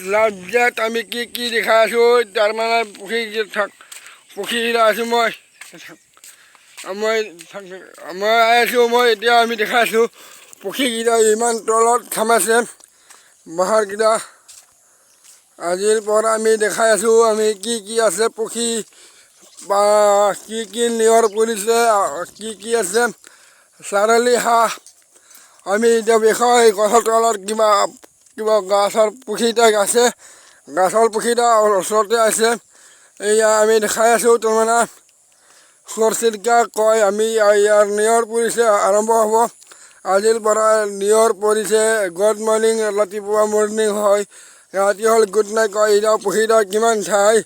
লাভজাত আমি কি দেখা আছোঁ তাৰমানে পুখুৰীত আছোঁ মই আছোঁ মই এতিয়া আমি দেখা আছোঁ পুখুৰীকেইটা ইমান তলত থামাইছে বাহাৰকেইটা আজিৰ পৰা আমি দেখাই আছোঁ আমি কি আছে পুখুৰী বা কি নিয়ৰ কৰিছে কি আছে চাৰিআলি হাঁহ আমি এতিয়া বিষয় গছৰ তলত কিবা গাছৰ পুখুৰীটা আছে গাছৰ পুখুৰীটা ওচৰতে আছে এয়া আমি দেখাই আছোঁ তাৰমানে খৰচিকা কয় আমি ইয়াৰ নিয়ৰ পৰিছে আৰম্ভ হ'ব আজিৰ পৰা নিয়ৰ পৰিছে গুড মৰ্ণিং ৰাতিপুৱা মৰ্ণিং হয় ৰাতি হ'ল গুড নাইট কয় এতিয়া পুখুৰীটা কিমান ঠাই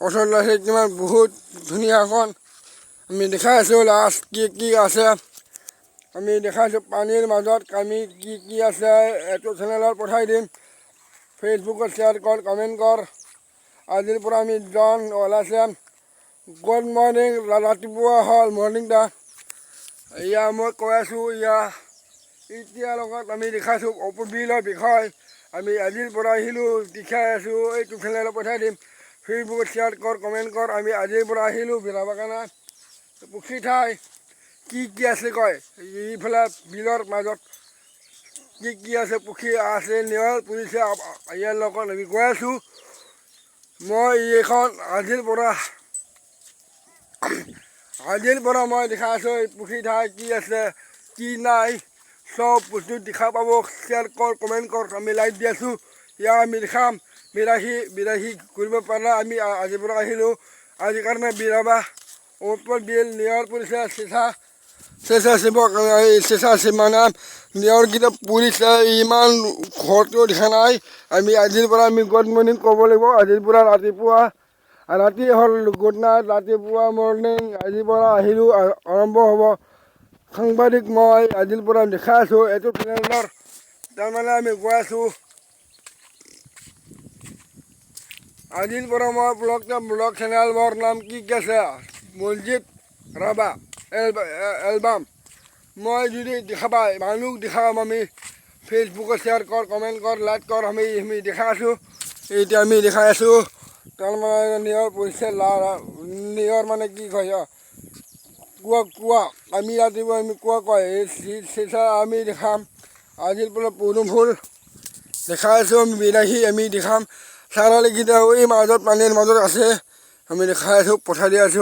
ওচৰত আছে কিমান বহুত ধুনীয়াখন আমি দেখাই আছোঁ লাষ্ট কি আছে আমি দেখাইছোঁ পানীৰ মাজত আমি কি আছে এইটো চেনেলত পঠাই দিম ফেচবুকত শ্বেয়াৰ কৰ কমেণ্ট কৰ আজিৰ পৰা আমি জন ওলাইছে গুড মৰ্ণিং ৰাতিপুৱা হ'ল মৰ্ণিংটা এয়া মই কৈ আছোঁ এতিয়া লগত আমি দেখাইছোঁ অপবিলৰ বিষয় আমি আজিৰ পৰা আহিলোঁ দেখাই আছোঁ এইটো চেনেলত পঠাই দিম ফেচবুকত শ্বেয়াৰ কৰ কমেণ্ট কৰ আমি আজিৰ পৰা আহিলোঁ বিৰাবাগানা পুখুৰী ঠাই কি আছে কয় এইফালে বিলৰ মাজত কি আছে পুখুৰী আছে নিয়ৰ পৰিছে ইয়াৰ লগত আমি গৈ আছোঁ মই এইখন আজিৰ পৰা মই দেখাই আছোঁ এই পুখুৰী ঠাই কি আছে কি নাই চব বস্তু দেখা পাব শ্বেয়াৰ কৰ কমেণ্ট কৰ আমি লাইভ দি আছোঁ আমি দেখাম বিলাহী কৰিব পৰা আমি আজিৰ পৰা আহিলোঁ আজিৰ কাৰণে বিৰাবা ওপৰ বিল নিয়ৰ পৰিছে চেঁচা সীমানা নিয়ৰকেইটা পৰিছে ইমান ঘৰটো দেখা নাই আমি আজিৰ পৰা আমি গুড মৰ্ণিং ক'ব লাগিব আজিৰ পৰা ৰাতি হ'ল গুড নাইট ৰাতিপুৱা মৰ্ণিং আজিৰ পৰা আহিলোঁ আৰম্ভ হ'ব সাংবাদিক মই আজিৰ পৰা দেখাই আছোঁ এইটো চেনেলৰ তাৰমানে আমি গৈ আছোঁ আজিৰ পৰা মই ব্লগ চেনেল মোৰ নাম কি আছে মছজিদ ৰাবা এলবাম মই যদি দেখা পাই মানুহ দেখাম আমি ফেচবুকত শ্বেয়াৰ কৰ কমেণ্ট কৰ লাইক কৰ আমি দেখাই আছোঁ এতিয়া আমি দেখাই আছোঁ তাৰমানে নিয়ৰ পৰিছে নিয়ৰ মানে কি কয় কোৱা আমি ৰাতিপুৱা আমি কোৱা কয় চেঁচা আমি দেখাম আজিৰ পৰা পদুম ফুল দেখাই আছোঁ আমি বিলাহী আমি দেখাম চাৰিআলিকেইটা এই মাজত পানীৰ মাজত আছে আমি দেখাই আছোঁ পঠাই দি আছোঁ